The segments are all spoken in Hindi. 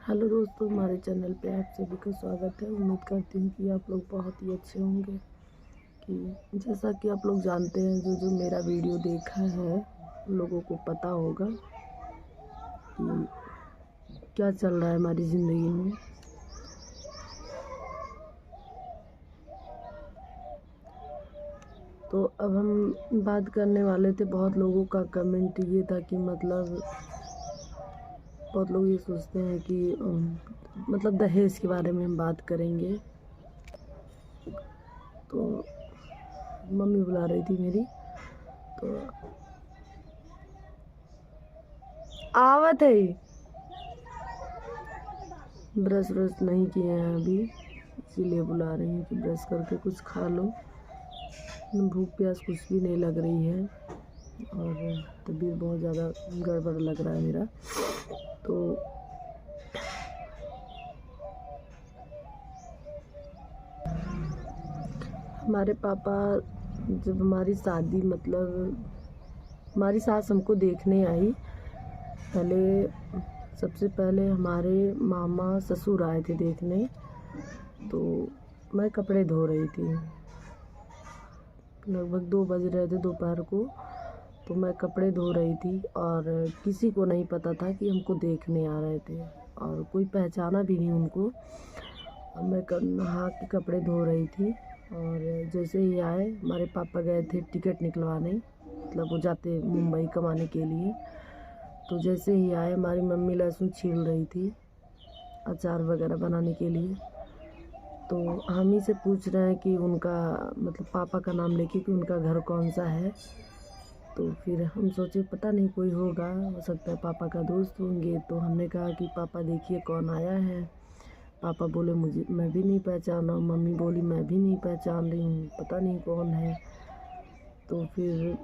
हेलो दोस्तों, हमारे चैनल पे आप सभी का स्वागत है। उम्मीद करती हूँ कि आप लोग बहुत ही अच्छे होंगे। कि जैसा कि आप लोग जानते हैं, जो मेरा वीडियो देखा है उन लोगों को पता होगा कि क्या चल रहा है हमारी ज़िंदगी में। तो अब हम बात करने वाले थे। बहुत लोगों का कमेंट ये था कि बहुत लोग ये सोचते हैं कि मतलब दहेज के बारे में हम बात करेंगे। तो मम्मी बुला रही थी मेरी, तो आवत है। ब्रश नहीं किए हैं अभी, इसीलिए बुला रही हैं कि ब्रश करके कुछ खा लो। भूख प्यास कुछ भी नहीं लग रही है और तबीयत बहुत ज़्यादा गड़बड़ लग रहा है मेरा। तो हमारे पापा जब हमारी शादी हमारी सास हमको देखने आई, सबसे पहले हमारे मामा ससुर आए थे देखने। तो मैं कपड़े धो रही थी, लगभग 2 बज रहे थे दोपहर को। तो मैं कपड़े धो रही थी और किसी को नहीं पता था कि हमको देखने आ रहे थे और कोई पहचाना भी नहीं उनको। मैं नहा के कपड़े धो रही थी और जैसे ही आए, हमारे पापा गए थे टिकट निकलवाने, मतलब वो जाते मुंबई कमाने के लिए। तो जैसे ही आए, हमारी मम्मी लहसुन छील रही थी अचार वगैरह बनाने के लिए। तो हम ही से पूछ रहे हैं कि उनका मतलब पापा का नाम लेके कि उनका घर कौन सा है। तो फिर हम सोचे पता नहीं कोई होगा, हो सकता है पापा का दोस्त होंगे। तो हमने कहा कि पापा देखिए कौन आया है। पापा बोले मैं भी नहीं पहचाना। मम्मी बोली मैं भी नहीं पहचान रही हूँ, पता नहीं कौन है। तो फिर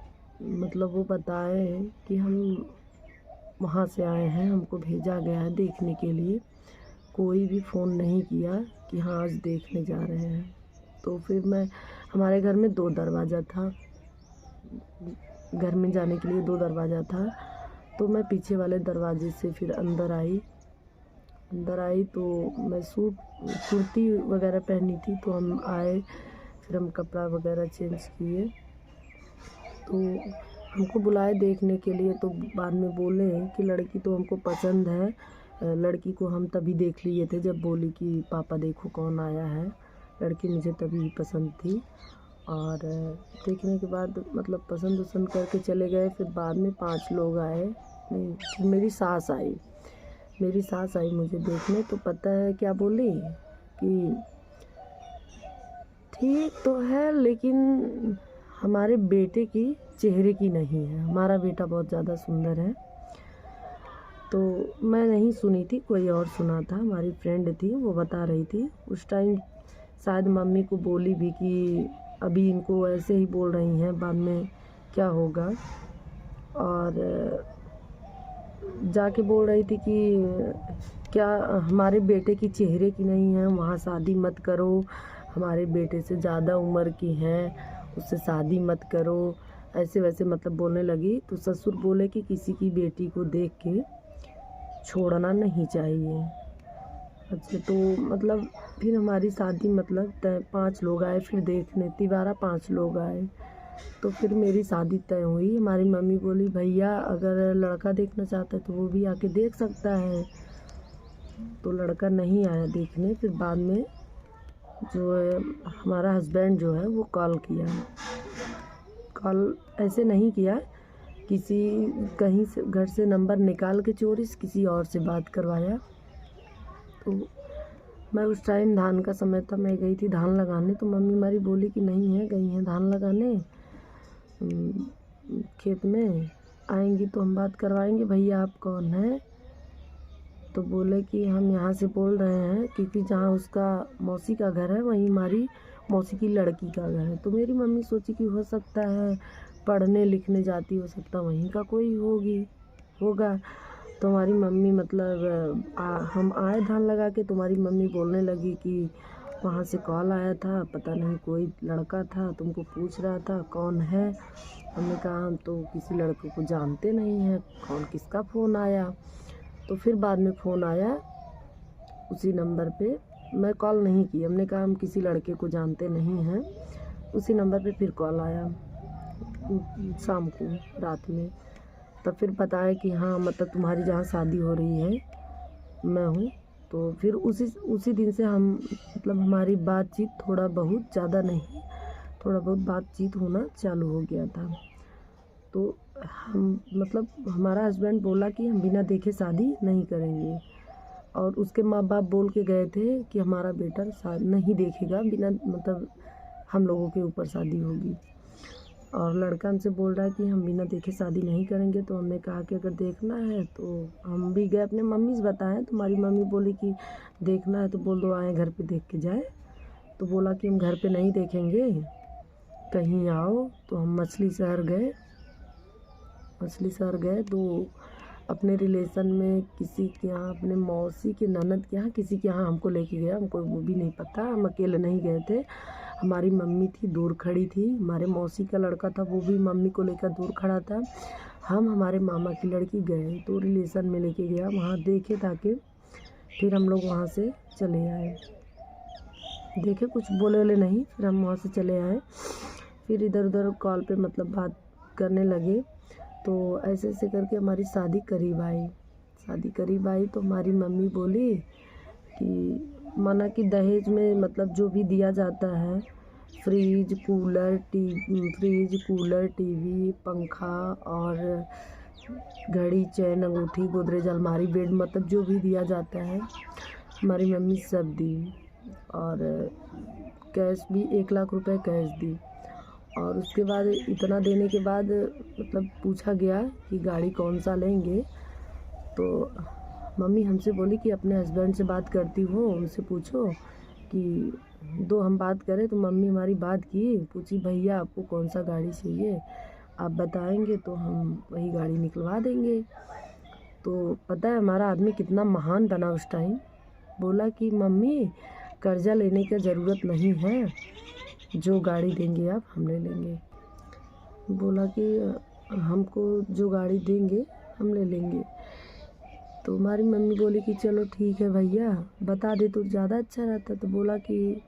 मतलब वो बताए कि हम वहाँ से आए हैं, हमको भेजा गया है देखने के लिए। कोई भी फ़ोन नहीं किया कि हाँ आज देखने जा रहे हैं। तो फिर हमारे घर में 2 दरवाज़ा था, घर में जाने के लिए 2 दरवाज़ा था। तो मैं पीछे वाले दरवाजे से फिर अंदर आई। तो मैं कुर्ती वगैरह पहनी थी। तो हम आए, फिर हम कपड़ा वगैरह चेंज किए। तो हमको बुलाए देखने के लिए। तो बाद में बोले कि लड़की तो हमको पसंद है। लड़की को हम तभी देख लिए थे जब बोली कि पापा देखो कौन आया है। लड़की मुझे तभी पसंद थी और देखने के बाद मतलब पसंद करके चले गए। फिर बाद में 5 लोग आए, नहीं फिर मेरी सास आई मुझे देखने। तो पता है क्या बोली कि ठीक तो है लेकिन हमारे बेटे की चेहरे की नहीं है, हमारा बेटा बहुत ज़्यादा सुंदर है। तो मैं नहीं सुनी थी, कोई और सुना था, हमारी फ्रेंड थी वो बता रही थी। उस टाइम शायद मम्मी को बोली भी कि अभी इनको ऐसे ही बोल रही हैं, बाद में क्या होगा। और जाके बोल रही थी कि क्या हमारे बेटे की चेहरे की नहीं है, वहाँ शादी मत करो, हमारे बेटे से ज़्यादा उम्र की हैं, उससे शादी मत करो, ऐसे वैसे मतलब बोलने लगी। तो ससुर बोले कि किसी की बेटी को देख के छोड़ना नहीं चाहिए। अच्छा, तो मतलब फिर हमारी शादी मतलब 5 लोग आए फिर देखने, तिबारा 5 लोग आए। तो फिर मेरी शादी तय हुई। हमारी मम्मी बोली भैया अगर लड़का देखना चाहता है तो वो भी आके देख सकता है। तो लड़का नहीं आया देखने। फिर बाद में जो है हमारा हस्बैंड जो है वो कॉल ऐसे नहीं किया, कहीं से घर से नंबर निकाल के चोरी से किसी और से बात करवाया। तो मैं उस टाइम धान का समय था, मैं गई थी धान लगाने। तो मम्मी हमारी बोली कि नहीं है, गई हैं धान लगाने खेत में, आएंगी तो हम बात करवाएंगे। भैया आप कौन हैं? तो बोले कि हम यहाँ से बोल रहे हैं क्योंकि जहाँ उसका मौसी का घर है वहीं हमारी मौसी की लड़की का घर है। तो मेरी मम्मी सोची कि हो सकता है पढ़ने लिखने जाती, हो सकता वहीं का कोई होगा। तो हमारी मम्मी मतलब हम आए धान लगा के, तुम्हारी मम्मी बोलने लगी कि वहाँ से कॉल आया था, पता नहीं कोई लड़का था तुमको पूछ रहा था कौन है। हमने कहा हम तो किसी लड़के को जानते नहीं हैं, कौन किसका फ़ोन आया। तो फिर बाद में फ़ोन आया उसी नंबर पे मैं कॉल नहीं की, हमने कहा हम किसी लड़के को जानते नहीं हैं। उसी नंबर पे फिर कॉल आया शाम को रात में, तब फिर बताया कि हाँ मतलब तुम्हारी जहाँ शादी हो रही है मैं हूँ। तो फिर उसी दिन से हम मतलब हमारी बातचीत थोड़ा बहुत ज़्यादा नहीं, थोड़ा बहुत बातचीत होना चालू हो गया था। तो हम मतलब हमारा हस्बैंड बोला कि हम बिना देखे शादी नहीं करेंगे, और उसके माँ बाप बोल के गए थे कि हमारा बेटा नहीं देखेगा, बिना मतलब हम लोगों के ऊपर शादी होगी। और लड़का हमसे बोल रहा है कि हम बिना देखे शादी नहीं करेंगे। तो हमने कहा कि अगर देखना है तो हम भी गए, अपने मम्मी से बताएं। तुम्हारी मम्मी बोली कि देखना है तो बोल दो आए घर पे देख के जाए। तो बोला कि हम घर पे नहीं देखेंगे, कहीं आओ। तो हम मछली शहर गए तो अपने रिलेशन में किसी के यहाँ, अपने मौसी के ननद के यहाँ, किसी के यहाँ हमको लेके गया। हमको वो भी नहीं पता, हम अकेले नहीं गए थे। हमारी मम्मी थी दूर खड़ी थी, हमारे मौसी का लड़का था वो भी मम्मी को लेकर दूर खड़ा था। हम हमारे मामा की लड़की गए तो रिलेशन में लेके गया, वहाँ देखे ताकि फिर हम लोग वहाँ से चले आए। देखे कुछ बोले नहीं, फिर हम वहाँ से चले आए। फिर इधर उधर कॉल पे मतलब बात करने लगे। तो ऐसे ऐसे करके हमारी शादी करीब आई। तो हमारी मम्मी बोली कि माना कि दहेज में मतलब जो भी दिया जाता है, फ्रिज कूलर टीवी पंखा और घड़ी चैन अंगूठी गोदरेज अलमारी बेड, मतलब जो भी दिया जाता है हमारी मम्मी सब दी। और कैश भी 1 लाख रुपए कैश दी। और उसके बाद इतना देने के बाद मतलब पूछा गया कि गाड़ी कौन सा लेंगे। तो मम्मी हमसे बोली कि अपने हस्बैंड से बात करती हो, उनसे पूछो कि दो हम बात करें। तो मम्मी हमारी बात की, पूछी भैया आपको कौन सा गाड़ी चाहिए, आप बताएंगे तो हम वही गाड़ी निकलवा देंगे। तो पता है हमारा आदमी कितना महान बना उस टाइम। बोला कि मम्मी कर्जा लेने की ज़रूरत नहीं है, जो गाड़ी देंगे आप हम ले लेंगे। बोला कि हमको जो गाड़ी देंगे हम ले लेंगे। तो हमारी मम्मी बोली कि चलो ठीक है भैया, बता दे तो ज़्यादा अच्छा रहता। तो बोला कि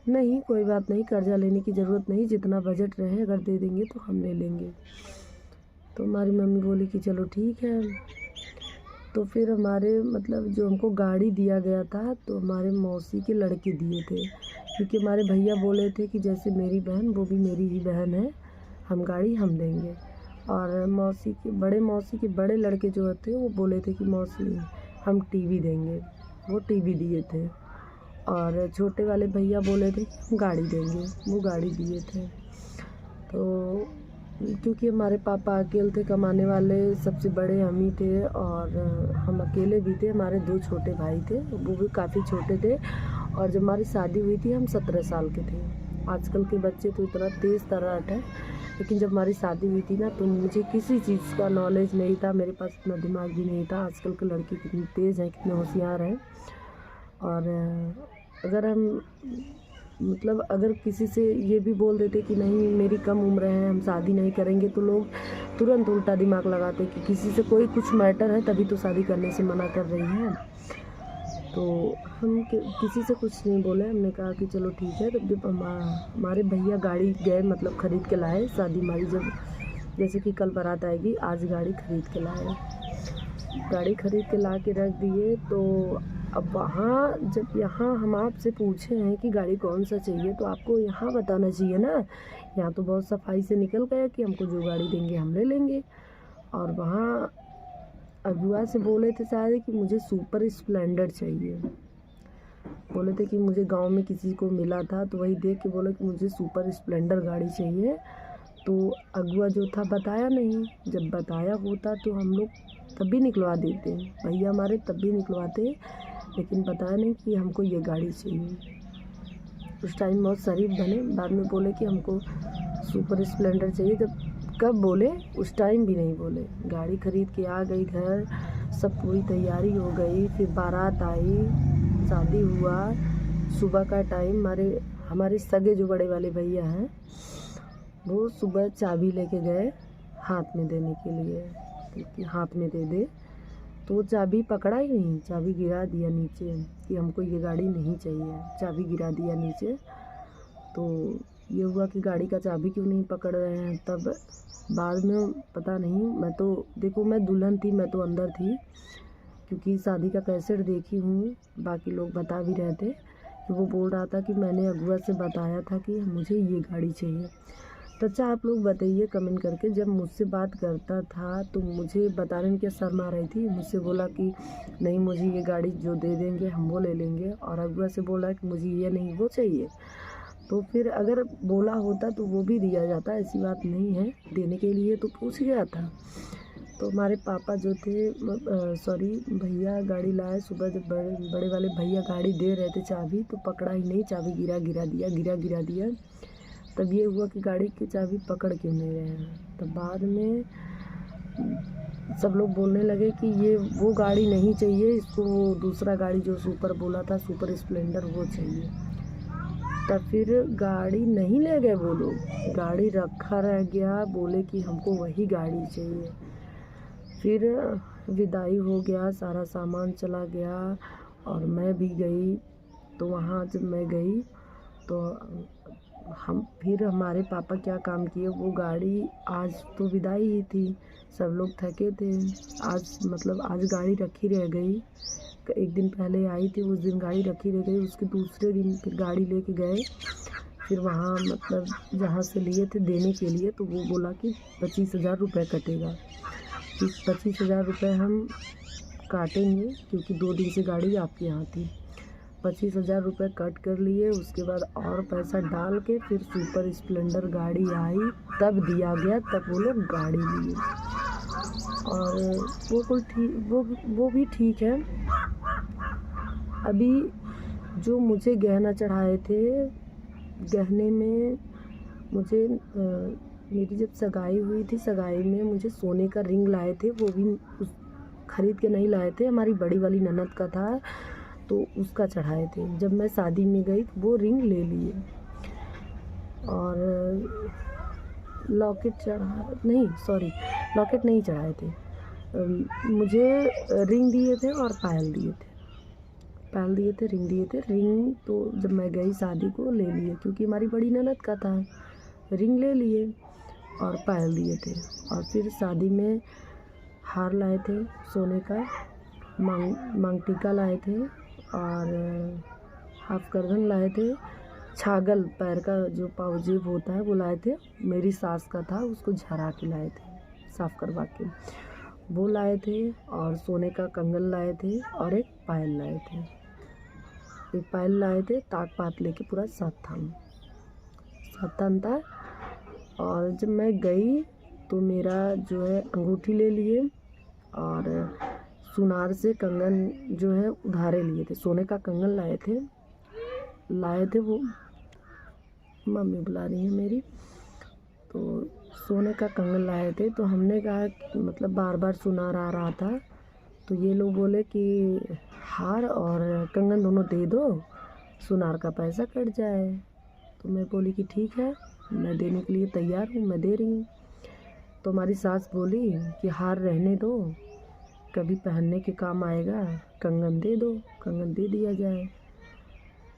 नहीं कोई बात नहीं, कर्जा लेने की ज़रूरत नहीं, जितना बजट रहे अगर दे देंगे तो हम ले लेंगे। तो हमारी मम्मी बोली कि चलो ठीक है। तो फिर हमारे मतलब जो हमको गाड़ी दिया गया था तो हमारे मौसी के लड़के दिए थे, क्योंकि हमारे भैया बोले थे कि जैसे मेरी बहन वो भी मेरी ही बहन है, हम गाड़ी हम देंगे। और मौसी के बड़े लड़के जो थे वो बोले थे कि मौसी हम टीवी देंगे, वो टीवी दिए थे। और छोटे वाले भैया बोले थे कि हम गाड़ी देंगे, वो गाड़ी दिए थे। तो क्योंकि हमारे पापा अकेले थे कमाने वाले, सबसे बड़े हम ही थे और हम अकेले भी थे। हमारे 2 छोटे भाई थे, वो भी काफ़ी छोटे थे। और जब हमारी शादी हुई थी हम 17 साल के थे। आजकल के बच्चे तो इतना तेज़ तर्राट है, लेकिन जब हमारी शादी हुई थी ना तो मुझे किसी चीज़ का नॉलेज नहीं था, मेरे पास इतना दिमाग भी नहीं था। आजकल के लड़के कितने तेज़ हैं, कितने होशियार हैं। और अगर हम मतलब अगर किसी से ये भी बोल देते कि नहीं मेरी कम उम्र है, हम शादी नहीं करेंगे, तो लोग तुरंत उल्टा दिमाग लगाते कि किसी से कोई कुछ मैटर है तभी तो शादी करने से मना कर रही है। तो हम किसी से कुछ नहीं बोले, हमने कहा कि चलो ठीक है। तब जब हमारे भैया गाड़ी गए मतलब ख़रीद के लाए, शादी हमारी जब जैसे कि कल बारात आएगी, आज गाड़ी ख़रीद के लाए, गाड़ी ख़रीद के ला के रख दिए। तो अब वहाँ जब यहाँ हम आपसे पूछे हैं कि गाड़ी कौन सा चाहिए तो आपको यहाँ बताना चाहिए ना। यहाँ तो बहुत सफाई से निकल गया कि हमको जो गाड़ी देंगे हम ले लेंगे। और वहाँ अगुआ से बोले थे शायद कि मुझे सुपर स्प्लेंडर चाहिए, बोले थे कि मुझे गांव में किसी को मिला था तो वही देख के बोले कि मुझे सुपर स्प्लेंडर गाड़ी चाहिए। तो अगुआ जो था बताया नहीं, जब बताया होता तो हम लोग तब भी निकलवा देते, भैया हमारे तब भी निकलवाते, लेकिन बताया नहीं कि हमको ये गाड़ी चाहिए। उस टाइम बहुत शरीफ बने, बाद में बोले कि हमको सुपर स्प्लेंडर चाहिए। जब कब बोले उस टाइम भी नहीं बोले। गाड़ी ख़रीद के आ गई घर, सब पूरी तैयारी हो गई, फिर बारात आई, शादी हुआ। सुबह का टाइम हमारे सगे जो बड़े वाले भैया हैं वो सुबह चाबी लेके गए हाथ में देने के लिए कि हाथ में दे दे। तो वो चाबी पकड़ा ही नहीं, चाबी गिरा दिया नीचे कि हमको ये गाड़ी नहीं चाहिए, चाबी गिरा दिया नीचे। तो ये हुआ कि गाड़ी का चाबी क्यों नहीं पकड़ रहे हैं। तब बाद में पता नहीं, मैं तो देखो मैं दुल्हन थी, मैं तो अंदर थी क्योंकि शादी का कैसेट देखी हूँ, बाकी लोग बता भी रहे थे कि वो बोल रहा था कि मैंने अगुआ से बताया था कि मुझे ये गाड़ी चाहिए। तो अच्छा आप लोग बताइए कमेंट करके, जब मुझसे बात करता था तो मुझे बताने में क्या शर्म आ रही थी। मुझसे बोला कि नहीं मुझे ये गाड़ी जो दे देंगे हम वो ले लेंगे, और अगुआ से बोला कि मुझे ये नहीं वो चाहिए। तो फिर अगर बोला होता तो वो भी दिया जाता, ऐसी बात नहीं है, देने के लिए तो पूछ गया था। तो हमारे पापा जो थे सॉरी भैया गाड़ी लाए सुबह, जब बड़े वाले भैया गाड़ी दे रहे थे चाबी, तो पकड़ा ही नहीं, चाबी गिरा दिया। तब ये हुआ कि गाड़ी की चाबी पकड़ क्यों नहीं रहे हैं। तब बाद में सब लोग बोलने लगे कि ये वो गाड़ी नहीं चाहिए इसको, वो दूसरा गाड़ी जो सुपर बोला था, सुपर स्प्लेंडर, वो चाहिए। तब फिर गाड़ी नहीं ले गए वो लोग, गाड़ी रखा रह गया, बोले कि हमको वही गाड़ी चाहिए। फिर विदाई हो गया, सारा सामान चला गया और मैं भी गई। तो वहाँ जब मैं गई तो फिर हमारे पापा क्या काम किए, वो गाड़ी, आज तो विदाई ही थी, सब लोग थके थे, आज गाड़ी रखी रह गई। एक दिन पहले आई थी, उस दिन गाड़ी रखी रह गई, उसके दूसरे दिन फिर गाड़ी लेके गए। फिर वहाँ जहाँ से लिए थे देने के लिए, तो वो बोला कि 25,000 रुपये कटेगा। 25,000 रुपये हम काटेंगे क्योंकि 2 दिन से गाड़ी आपके यहाँ थी। 25,000 रुपये कट कर लिए, उसके बाद और पैसा डाल के फिर सुपर स्प्लेंडर गाड़ी आई, तब दिया गया, तब वो लोग गाड़ी लिए। और वो भी ठीक है। अभी जो मुझे गहना चढ़ाए थे, गहने में मुझे मेरी जब सगाई हुई थी, सगाई में मुझे सोने का रिंग लाए थे, वो भी खरीद के नहीं लाए थे, हमारी बड़ी वाली ननद का था तो उसका चढ़ाए थे। जब मैं शादी में गई तो वो रिंग ले लिए। और लॉकेट नहीं चढ़ाए थे, मुझे रिंग दिए थे और पायल दिए थे, रिंग दिए थे। रिंग तो जब मैं गई शादी को ले लिए क्योंकि हमारी बड़ी ननद का था, रिंग ले लिए और पायल दिए थे। और फिर शादी में हार लाए थे सोने का, मांग टीका लाए थे और हाफ करधन लाए थे, छागल पैर का जो पावजेब होता है वो लाए थे, मेरी सास का था, उसको झरा के लाए थे, साफ़ करवा के वो लाए थे। और सोने का कंगन लाए थे और एक पायल लाए थे, ताक पात लेके पूरा सात थान था। और जब मैं गई तो मेरा जो है अंगूठी ले लिए और सुनार से कंगन जो है उधारे लिए थे, सोने का कंगन लाए थे वो मम्मी बुला रही है मेरी, तो सोने का कंगन लाए थे। तो हमने कहा मतलब बार बार सुनार आ रहा था, तो ये लोग बोले कि हार और कंगन दोनों दे दो, सुनार का पैसा कट जाए। तो मैं बोली कि ठीक है, मैं देने के लिए तैयार हूँ, मैं दे रही हूँ। तो हमारी सास बोली कि हार रहने दो, कभी पहनने के काम आएगा, कंगन दे दो, कंगन दे दिया जाए।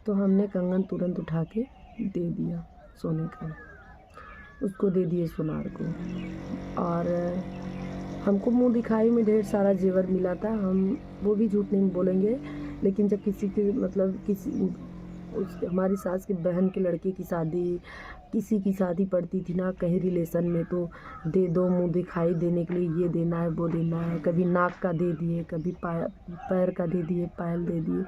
तो हमने कंगन तुरंत उठा के दे दिया सोने का, उसको दे दिए सुनार को। और हमको मुंह दिखाई में ढेर सारा जेवर मिला था, हम वो भी झूठ नहीं बोलेंगे। लेकिन जब हमारी सास की बहन के लड़के की शादी, किसी की शादी पड़ती थी ना कहीं रिलेशन में, तो दे दो, मुंह दिखाई देने के लिए ये देना है वो देना है, कभी नाक का दे दिए, कभी पैर का दे दिए, पायल दे दिए।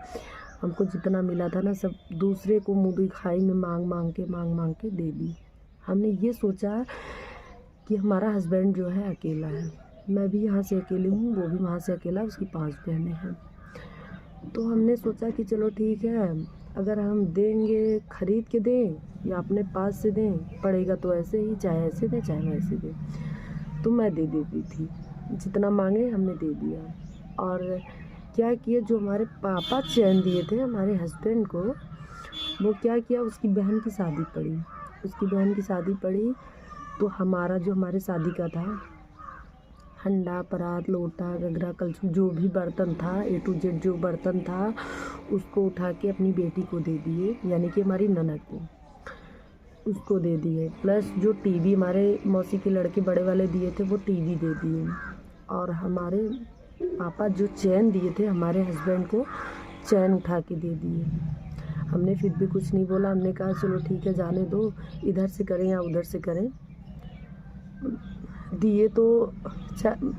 हमको जितना मिला था ना सब दूसरे को मुंह दिखाई में मांग के दे दी। हमने ये सोचा कि हमारा हस्बैंड जो है अकेला है, मैं भी यहाँ से अकेली हूँ, वो भी वहाँ से अकेला, उसकी 5 बहनें हैं। तो हमने सोचा कि चलो ठीक है, अगर हम देंगे, खरीद के दें या अपने पास से दें, पड़ेगा तो ऐसे ही, चाहे ऐसे दें चाहे वैसे दें। तो मैं दे देती थी, जितना मांगे हमने दे दिया। और क्या किया, जो हमारे पापा चैन दिए थे हमारे हस्बैंड को, वो क्या किया, उसकी बहन की शादी पड़ी। तो हमारा जो हमारे शादी का था, हंडा, परात, लोटा, गगरा, कलछुल जो भी बर्तन था A to Z जो बर्तन था उसको उठा के अपनी बेटी को दे दिए, यानी कि हमारी ननद को, उसको दे दिए। प्लस जो टीवी हमारे मौसी के लड़के बड़े वाले दिए थे वो टीवी दे दिए। और हमारे पापा जो चैन दिए थे हमारे हस्बैंड को, चैन उठा के दे दिए। हमने फिर भी कुछ नहीं बोला, हमने कहा चलो ठीक है जाने दो, इधर से करें या उधर से करें, दिए तो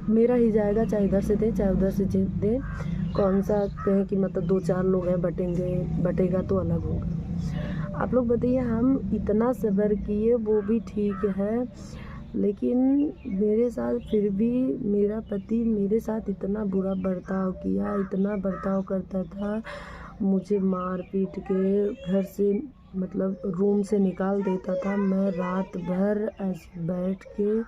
मेरा ही जाएगा, चाहे इधर से दें चाहे उधर से दें, कौन सा कहें कि मतलब 2-4 लोग हैं बटेगा तो अलग होगा। आप लोग बताइए, हम इतना सब्र किए वो भी ठीक है, लेकिन मेरे साथ फिर भी मेरा पति मेरे साथ इतना बुरा बर्ताव किया, इतना बर्ताव करता था, मुझे मार पीट के घर से मतलब रूम से निकाल देता था। मैं रात भर ऐसे बैठ के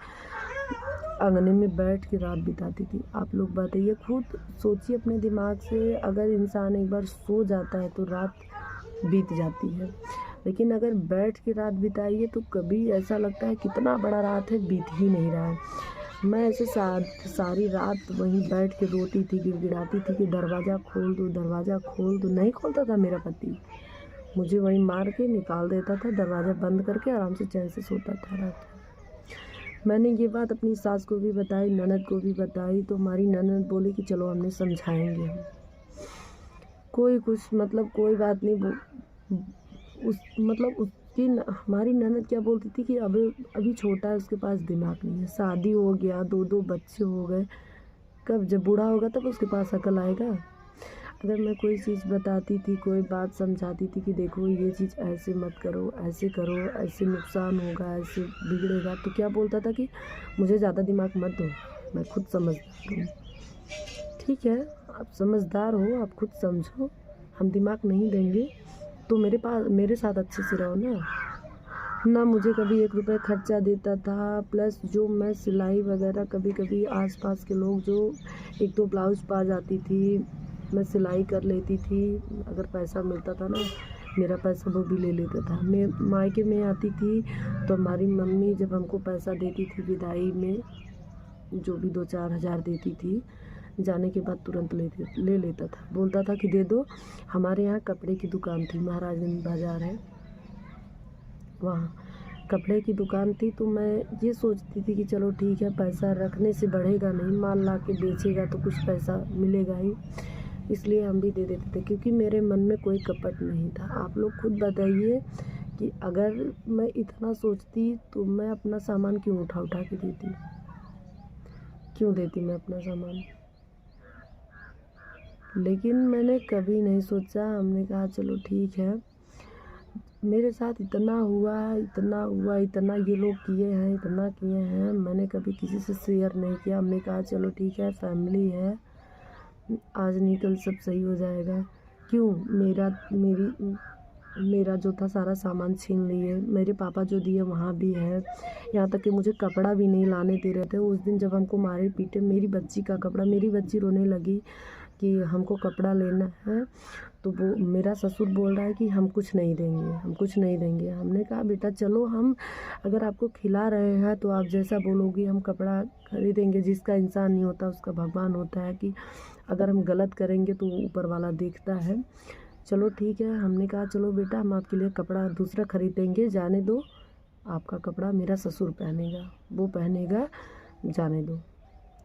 अंगने में बैठ के रात बिताती थी। आप लोग बताइए, खुद सोचिए अपने दिमाग से, अगर इंसान एक बार सो जाता है तो रात बीत जाती है, लेकिन अगर बैठ के रात बिताइए तो कभी ऐसा लगता है कितना बड़ा रात है, बीत ही नहीं रहा है। मैं ऐसे सारी रात वहीं बैठ के रोती थी, गिड़गिड़ाती थी कि दरवाज़ा खोल दो, दरवाज़ा खोल दो। नहीं खोलता था मेरा पति, मुझे वहीं मार के निकाल देता था, दरवाज़ा बंद करके आराम से चैन से सोता था रात। मैंने ये बात अपनी सास को भी बताई, ननद को भी बताई, तो हमारी ननद बोली कि चलो हमने समझाएंगे हम, कोई कुछ मतलब कोई बात नहीं। हमारी ननद क्या बोलती थी कि अभी छोटा है, उसके पास दिमाग नहीं है, शादी हो गया, 2 बच्चे हो गए, कब जब बूढ़ा होगा तब उसके पास अकल आएगा। अगर मैं कोई चीज़ बताती थी, कोई बात समझाती थी कि देखो ये चीज़ ऐसे मत करो, ऐसे करो, ऐसे नुकसान होगा, ऐसे बिगड़ेगा, तो क्या बोलता था कि मुझे ज़्यादा दिमाग मत दो, मैं खुद समझदार हूँ। ठीक है, आप समझदार हो, आप खुद समझो, हम दिमाग नहीं देंगे तो मेरे साथ अच्छे से रहो ना। मुझे कभी 1 रुपये खर्चा देता था, प्लस जो मैं सिलाई वगैरह कभी आसपास के लोग जो 1-2 ब्लाउज़ पा जाती थी, मैं सिलाई कर लेती थी, अगर पैसा मिलता था ना मेरा पैसा वो भी ले लेता था। मैं मायके में आती थी तो हमारी मम्मी जब हमको पैसा देती थी विदाई में, जो भी 2-4 हज़ार देती थी, जाने के बाद तुरंत ले लेता था, बोलता था कि दे दो। हमारे यहाँ कपड़े की दुकान थी, महाराजगंज बाज़ार है वहाँ कपड़े की दुकान थी, तो मैं ये सोचती थी कि चलो ठीक है, पैसा रखने से बढ़ेगा नहीं, माल ला के बेचेगा तो कुछ पैसा मिलेगा ही, इसलिए हम भी दे देते थे, क्योंकि मेरे मन में कोई कपट नहीं था। आप लोग खुद बताइए कि अगर मैं इतना सोचती तो मैं अपना सामान क्यों उठा के देती, क्यों देती मैं अपना सामान। लेकिन मैंने कभी नहीं सोचा, हमने कहा चलो ठीक है। मेरे साथ इतना हुआ, इतना ये लोग किए हैं, इतना किए हैं, मैंने कभी किसी से शेयर नहीं किया। हमने कहा चलो ठीक है, फैमिली है, आज नहीं कल सब सही हो जाएगा। क्यों मेरा जो था सारा सामान छीन लिए, मेरे पापा जो दिए वहाँ भी है, यहाँ तक कि मुझे कपड़ा भी नहीं लाने दे रहे थे। उस दिन जब हमको मारे पीटे, मेरी बच्ची का कपड़ा, मेरी बच्ची रोने लगी कि हमको कपड़ा लेना है, तो वो मेरा ससुर बोल रहा है कि हम कुछ नहीं देंगे। हमने कहा बेटा चलो, हम अगर आपको खिला रहे हैं तो आप जैसा बोलोगी हम कपड़ा खरीदेंगे। जिसका इंसान नहीं होता उसका भगवान होता है, कि अगर हम गलत करेंगे तो ऊपर वाला देखता है। चलो ठीक है, हमने कहा चलो बेटा हम आपके लिए कपड़ा दूसरा खरीदेंगे, जाने दो, आपका कपड़ा मेरा ससुर पहनेगा, वो पहनेगा, जाने दो,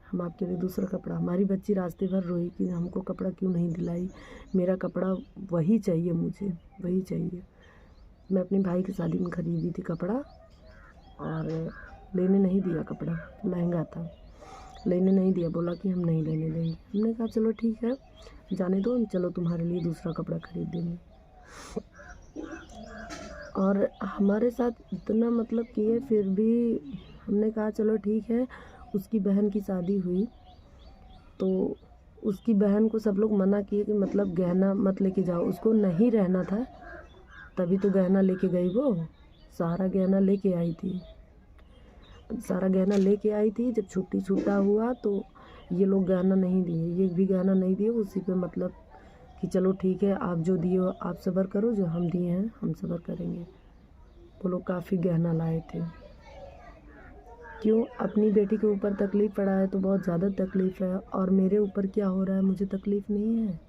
हम आपके लिए दूसरा कपड़ा। हमारी बच्ची रास्ते भर रोई कि हमको कपड़ा क्यों नहीं दिलाई, मेरा कपड़ा वही चाहिए, मुझे वही चाहिए। मैं अपने भाई की शादी में ख़रीदी थी कपड़ा, और लेने नहीं दिया, कपड़ा महंगा था, लेने नहीं दिया, बोला कि हम नहीं लेने देंगे। हमने कहा चलो ठीक है, जाने दो, चलो तुम्हारे लिए दूसरा कपड़ा खरीद देंगे। और हमारे साथ इतना मतलब किए, फिर भी हमने कहा चलो ठीक है। उसकी बहन की शादी हुई तो उसकी बहन को सब लोग मना किए कि मतलब गहना मत लेके जाओ, उसको नहीं रहना था, तभी तो गहना लेके गई, वो सारा गहना लेके आई थी। जब छुट्टा हुआ तो ये लोग गहना नहीं दिए, ये भी गहना नहीं दिए। उसी पे मतलब कि चलो ठीक है, आप जो दिए हो आप सब्र करो, जो हम दिए हैं हम सब्र करेंगे। वो लोग काफ़ी गहना लाए थे। क्यों? अपनी बेटी के ऊपर तकलीफ़ पड़ा है तो बहुत ज़्यादा तकलीफ़ है, और मेरे ऊपर क्या हो रहा है मुझे तकलीफ़ नहीं है।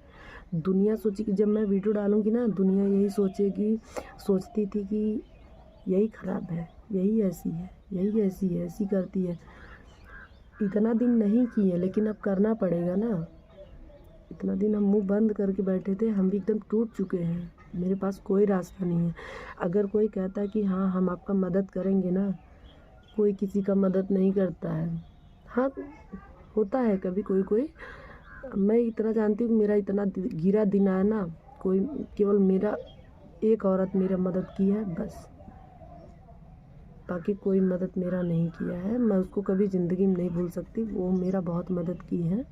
दुनिया सोची कि जब मैं वीडियो डालूँगी ना, दुनिया यही सोचेगी, सोचती थी कि यही ख़राब है, यही ऐसी है, यही ऐसी है, ऐसी करती है। इतना दिन नहीं किए, लेकिन अब करना पड़ेगा ना। इतना दिन हम मुँह बंद करके बैठे थे, हम भी एकदम टूट चुके हैं। मेरे पास कोई रास्ता नहीं है। अगर कोई कहता है कि हाँ, हम आपका मदद करेंगे ना, कोई किसी का मदद नहीं करता है। हाँ, होता है कभी कोई। मैं इतना जानती हूँ, मेरा इतना गिरा दिन आया ना, कोई केवल मेरा एक औरत मेरा मदद की है बस। बाकी कोई मदद मेरा नहीं किया है। मैं उसको कभी ज़िंदगी में नहीं भूल सकती। वो मेरा बहुत मदद की है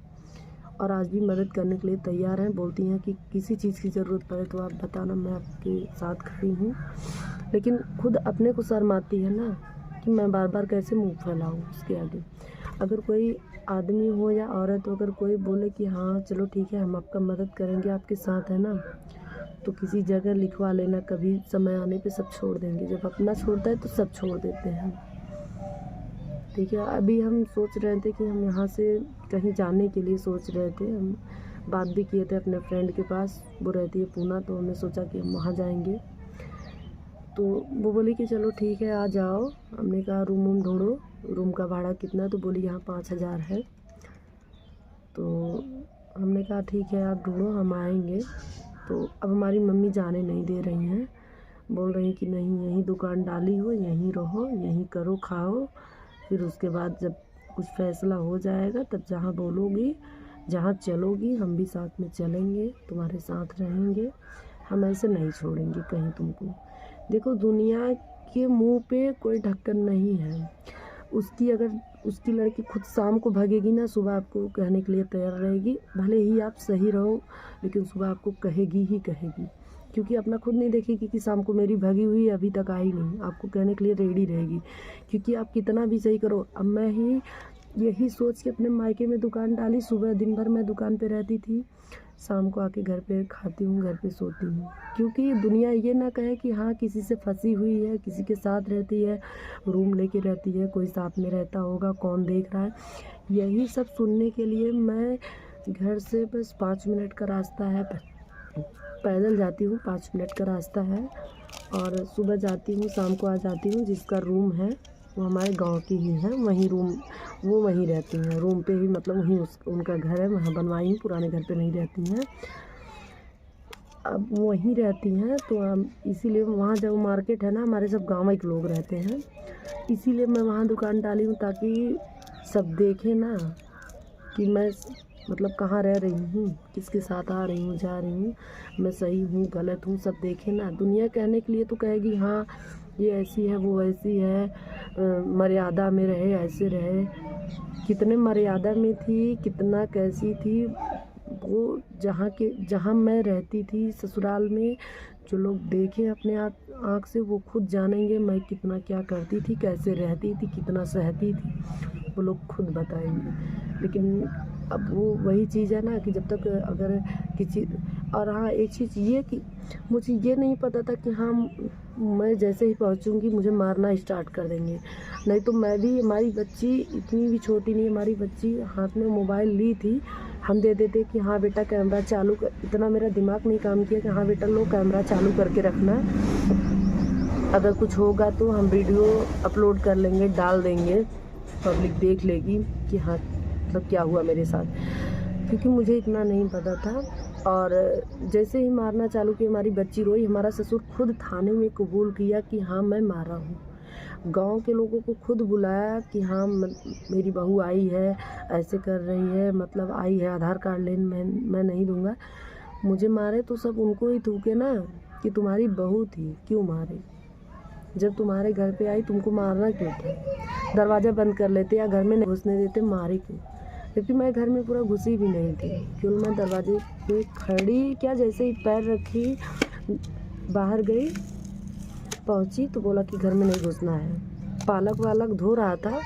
और आज भी मदद करने के लिए तैयार हैं। बोलती हैं कि किसी चीज़ की ज़रूरत पड़े तो आप बताना, मैं आपके साथ खड़ी हूँ। लेकिन खुद अपने को शर्म आती है ना कि मैं बार बार कैसे मुँह फैलाऊँ उसके आगे। अगर कोई आदमी हो या औरत हो, अगर कोई बोले कि हाँ चलो ठीक है, हम आपका मदद करेंगे, आपके साथ है ना, तो किसी जगह लिखवा लेना। कभी समय आने पे सब छोड़ देंगे। जब अपना छोड़ता है तो सब छोड़ देते हैं। ठीक है, अभी हम सोच रहे थे कि हम यहाँ से कहीं जाने के लिए सोच रहे थे। हम बात भी किए थे अपने फ्रेंड के पास, वो रहती है पूना, तो हमने सोचा कि हम वहाँ जाएंगे। तो वो बोली कि चलो ठीक है आ जाओ। हमने कहा रूम वूम ढूंढो, रूम का भाड़ा कितना है? तो बोली यहाँ 5,000 है। तो हमने कहा ठीक है आप ढूंढो, हम आएंगे। तो अब हमारी मम्मी जाने नहीं दे रही हैं, बोल रही कि नहीं यहीं दुकान डाली हो, यहीं रहो, यहीं करो खाओ, फिर उसके बाद जब कुछ फैसला हो जाएगा तब जहाँ बोलोगी, जहाँ चलोगी हम भी साथ में चलेंगे, तुम्हारे साथ रहेंगे, हम ऐसे नहीं छोड़ेंगे कहीं तुमको। देखो दुनिया के मुंह पे कोई ढक्कन नहीं है। उसकी लड़की खुद शाम को भागेगी ना, सुबह आपको कहने के लिए तैयार रहेगी। भले ही आप सही रहो, लेकिन सुबह आपको कहेगी ही कहेगी, क्योंकि अपना खुद नहीं देखेगी कि शाम को मेरी भागी हुई अभी तक आई नहीं, आपको कहने के लिए रेडी रहेगी। क्योंकि आप कितना भी सही करो। अब मैं ही यही सोच के अपने मायके में दुकान डाली। सुबह दिन भर मैं दुकान पे रहती थी, शाम को आके घर पे खाती हूँ, घर पे सोती हूँ। क्योंकि दुनिया ये ना कहे कि हाँ किसी से फंसी हुई है, किसी के साथ रहती है, रूम लेके रहती है, कोई साथ में रहता होगा, कौन देख रहा है। यही सब सुनने के लिए मैं घर से बस 5 मिनट का रास्ता है, पैदल जाती हूँ, 5 मिनट का रास्ता है। और सुबह जाती हूँ, शाम को आ जाती हूँ। जिसका रूम है वो हमारे गांव की ही है, वहीं रूम, वो वहीं रहती हैं, रूम पे ही, मतलब वहीं उनका घर है, वहाँ बनवाई हूँ, पुराने घर पे नहीं रहती हैं। अब वहीं रहती हैं तो हम इसीलिए वहाँ जब मार्केट है ना, हमारे सब गाँव के लोग रहते हैं, इसीलिए मैं वहाँ दुकान डाली हूँ ताकि सब देखें ना कि मैं मतलब कहाँ रह रही हूँ, किसके साथ आ रही हूँ, जा रही हूँ, मैं सही हूँ गलत हूँ, सब देखें ना। दुनिया कहने के लिए तो कहेगी हाँ ये ऐसी है, वो ऐसी है, मर्यादा में रहे, ऐसे रहे। कितने मर्यादा में थी, कितना कैसी थी वो। जहाँ मैं रहती थी ससुराल में, जो लोग देखें अपने आँख से वो खुद जानेंगे मैं कितना क्या करती थी, कैसे रहती थी, कितना सहती थी, वो लोग खुद बताएंगे। लेकिन अब वो वही चीज़ है ना कि जब तक अगर किसी, और हाँ एक चीज़ ये कि मुझे ये नहीं पता था कि हाँ मैं जैसे ही पहुंचूंगी मुझे मारना स्टार्ट कर देंगे। नहीं तो मैं भी, हमारी बच्ची इतनी भी छोटी नहीं, हमारी बच्ची हाथ में मोबाइल ली थी, हम दे देते कि हाँ बेटा कैमरा चालू कर। इतना मेरा दिमाग नहीं काम किया कि हाँ बेटा लो कैमरा चालू करके रखना है, अगर कुछ होगा तो हम वीडियो अपलोड कर लेंगे, डाल देंगे, पब्लिक देख लेगी कि हाँ मतलब क्या हुआ मेरे साथ। क्योंकि मुझे इतना नहीं पता था। और जैसे ही मारना चालू किया, हमारी बच्ची रोई, हमारा ससुर खुद थाने में कबूल किया कि हाँ मैं मारा हूँ। गांव के लोगों को खुद बुलाया कि हाँ मेरी बहू आई है, ऐसे कर रही है, मतलब आई है, आधार कार्ड लेने मैं नहीं दूंगा। मुझे मारे तो सब उनको ही थूके ना कि तुम्हारी बहू थी, क्यों मारे? जब तुम्हारे घर पे आई तुमको मारना क्यों था? दरवाज़ा बंद कर लेते या घर में नहीं घुसने देते, मारे क्यों? क्योंकि मैं घर में पूरा घुसी भी नहीं थी, क्यों मैं दरवाजे पे खड़ी, क्या जैसे ही पैर रखी बाहर गई, पहुंची तो बोला कि घर में नहीं घुसना है। पालक वालक धो रहा था,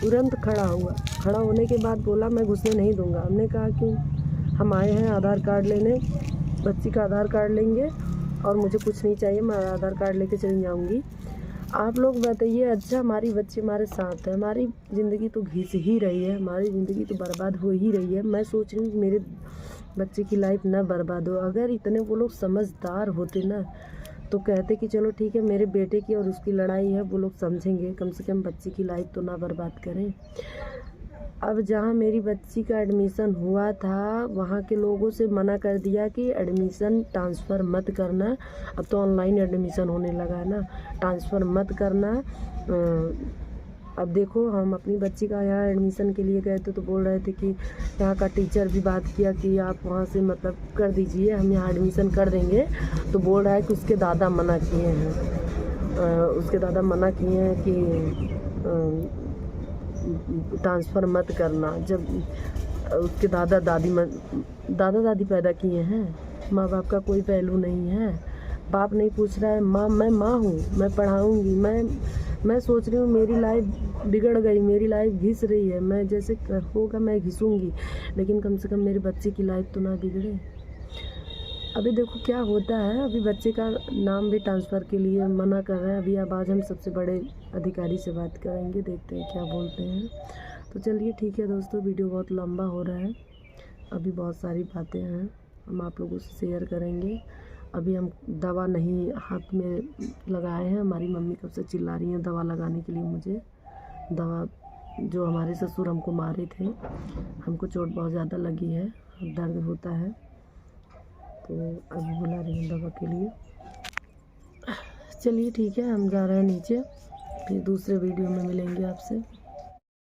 तुरंत खड़ा हुआ। खड़ा होने के बाद बोला मैं घुसने नहीं दूंगा। हमने कहा क्यों? हम आए हैं आधार कार्ड लेने, बच्ची का आधार कार्ड लेंगे और मुझे कुछ नहीं चाहिए, मैं आधार कार्ड लेके चली जाऊंगी। आप लोग बताइए। अच्छा, हमारी बच्ची हमारे साथ है, हमारी ज़िंदगी तो घिस ही रही है, हमारी ज़िंदगी तो बर्बाद हो ही रही है। मैं सोच रही हूँ मेरे बच्चे की लाइफ ना बर्बाद हो। अगर इतने वो लोग समझदार होते ना तो कहते कि चलो ठीक है, मेरे बेटे की और उसकी लड़ाई है, वो लोग समझेंगे, कम से कम बच्ची की लाइफ तो ना बर्बाद करें। अब जहाँ मेरी बच्ची का एडमिशन हुआ था वहाँ के लोगों से मना कर दिया कि एडमिशन ट्रांसफ़र मत करना। अब तो ऑनलाइन एडमिशन होने लगा है ना, ट्रांसफ़र मत करना। अब देखो, हम अपनी बच्ची का यहाँ एडमिशन के लिए गए थे तो बोल रहे थे कि यहाँ का टीचर भी बात किया कि आप वहाँ से मतलब कर दीजिए, हम यहाँ एडमिशन कर देंगे। तो बोल रहा है कि उसके दादा मना किए हैं, उसके दादा मना किए हैं कि ट्रांसफ़र मत करना। जब उसके दादा दादी पैदा किए हैं, माँ बाप का कोई पहलू नहीं है। बाप नहीं पूछ रहा है, माँ मैं माँ हूँ, मैं पढ़ाऊँगी। मैं सोच रही हूँ मेरी लाइफ बिगड़ गई, मेरी लाइफ घिस रही है, मैं जैसे होगा मैं घिसूँगी, लेकिन कम से कम मेरे बच्चे की लाइफ तो ना बिगड़े। अभी देखो क्या होता है। अभी बच्चे का नाम भी ट्रांसफ़र के लिए मना कर रहे हैं। अभी अब आज हम सबसे बड़े अधिकारी से बात करेंगे, देखते हैं क्या बोलते हैं। तो चलिए ठीक है दोस्तों, वीडियो बहुत लंबा हो रहा है, अभी बहुत सारी बातें हैं हम आप लोगों से शेयर करेंगे। अभी हम दवा नहीं हाथ में लगाए हैं, हमारी मम्मी कब से चिल्ला रही हैं दवा लगाने के लिए मुझे। दवा जो हमारे ससुर हमको मारे थे, हमको चोट बहुत ज़्यादा लगी है, दर्द होता है, तो अभी बुला रही हूँ दवा के लिए। चलिए ठीक है, हम जा रहे हैं नीचे, फिर दूसरे वीडियो में मिलेंगे आपसे।